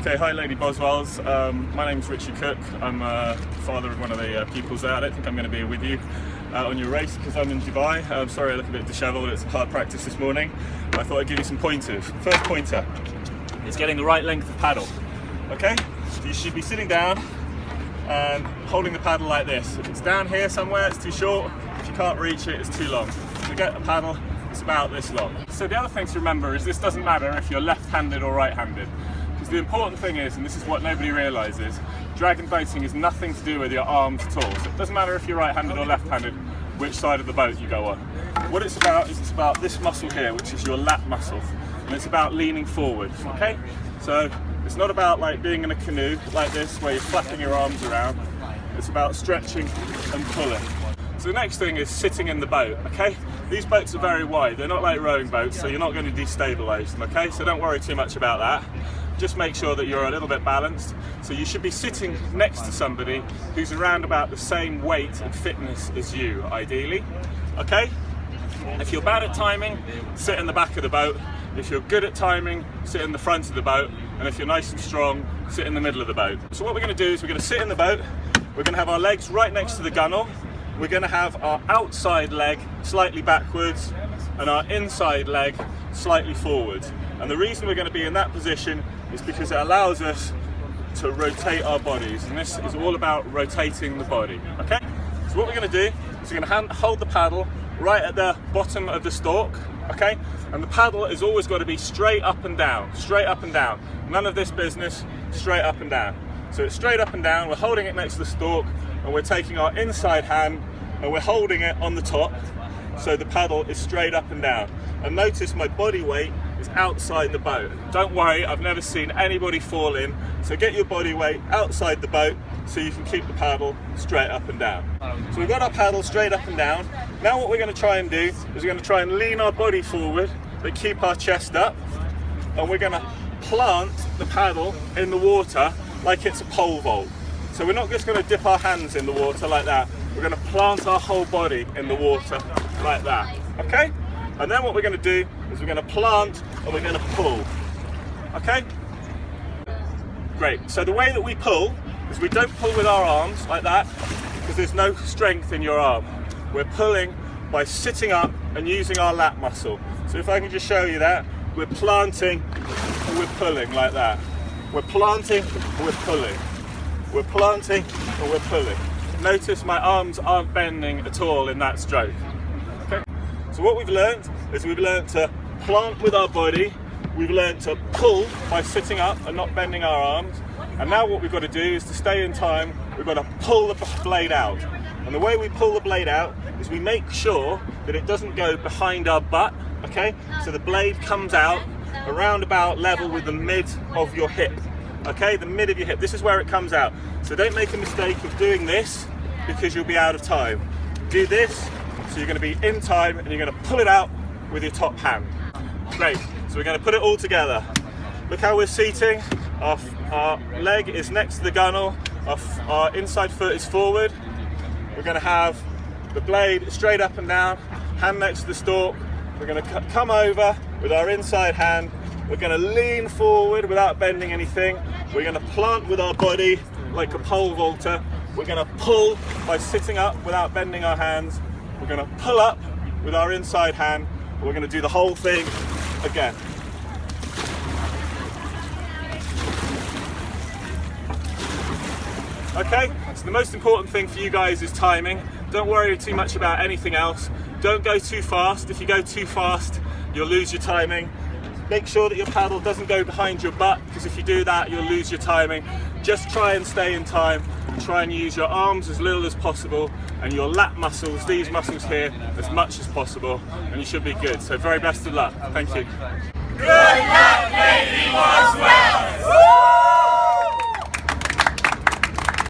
Okay, hi Lady Boswells. My name's Richard Cook. I'm father of one of the pupils there. I don't think I'm going to be with you on your race because I'm in Dubai. I'm sorry I look a bit dishevelled, it's hard practice this morning. I thought I'd give you some pointers. First pointer is getting the right length of paddle. Okay, so you should be sitting down and holding the paddle like this. If it's down here somewhere, it's too short. If you can't reach it, it's too long. So get the paddle, it's about this long. So the other thing to remember is this doesn't matter if you're left-handed or right-handed. Because the important thing is, and this is what nobody realises, dragon boating is nothing to do with your arms at all. So it doesn't matter if you're right-handed or left-handed, which side of the boat you go on. What it's about is it's about this muscle here, which is your lat muscle. And it's about leaning forward, okay? So it's not about like being in a canoe like this, where you're flapping your arms around. It's about stretching and pulling. So the next thing is sitting in the boat, okay? These boats are very wide, they're not like rowing boats, so you're not going to destabilise them, okay? So don't worry too much about that. Just make sure that you're a little bit balanced. So you should be sitting next to somebody who's around about the same weight and fitness as you, ideally, okay? If you're bad at timing, sit in the back of the boat. If you're good at timing, sit in the front of the boat. And if you're nice and strong, sit in the middle of the boat. So what we're going to do is we're going to sit in the boat. We're going to have our legs right next to the gunnel. We're going to have our outside leg slightly backwards and our inside leg slightly forward. And the reason we're going to be in that position is because it allows us to rotate our bodies. And this is all about rotating the body, okay? So what we're going to do is we're going to hold the paddle right at the bottom of the stalk, okay? And the paddle has always got to be straight up and down, straight up and down. None of this business, straight up and down. So it's straight up and down, we're holding it next to the stalk, and we're taking our inside hand and we're holding it on the top, so the paddle is straight up and down. And notice my body weight is outside the boat. Don't worry, I've never seen anybody fall in, so get your body weight outside the boat so you can keep the paddle straight up and down. So we've got our paddle straight up and down. Now what we're going to try and do is we're going to try and lean our body forward, but keep our chest up, and we're going to plant the paddle in the water like it's a pole vault. So we're not just going to dip our hands in the water like that, we're going to plant our whole body in the water like that, okay? And then what we're going to do is we're going to plant and we're going to pull, okay? Great, so the way that we pull is we don't pull with our arms like that because there's no strength in your arm. We're pulling by sitting up and using our lat muscle. So if I can just show you that, we're planting and we're pulling like that. We're planting and we're pulling. We're planting and we're pulling. Notice my arms aren't bending at all in that stroke. Okay? So what we've learned is we've learned to plant with our body, we've learned to pull by sitting up and not bending our arms, and now what we've got to do is to stay in time, we've got to pull the blade out. And the way we pull the blade out is we make sure that it doesn't go behind our butt, okay? So the blade comes out around about level with the mid of your hip, okay? The mid of your hip, this is where it comes out. So don't make a mistake of doing this because you'll be out of time. Do this, so you're going to be in time and you're going to pull it out with your top hand. Great, so we're going to put it all together. Look how we're seating. Our leg is next to the gunnel, our inside foot is forward. We're going to have the blade straight up and down, hand next to the stalk. We're going to come over with our inside hand. We're going to lean forward without bending anything. We're going to plant with our body like a pole vaulter. We're going to pull by sitting up without bending our hands. We're going to pull up with our inside hand. We're going to do the whole thing again. Okay, so the most important thing for you guys is timing. Don't worry too much about anything else. Don't go too fast. If you go too fast, you'll lose your timing. Make sure that your paddle doesn't go behind your butt, because if you do that, you'll lose your timing. Just try and stay in time. Try and use your arms as little as possible and your lat muscles, these muscles here, as much as possible, and you should be good. So very best of luck. Thank you. Good luck, Lady Boswells!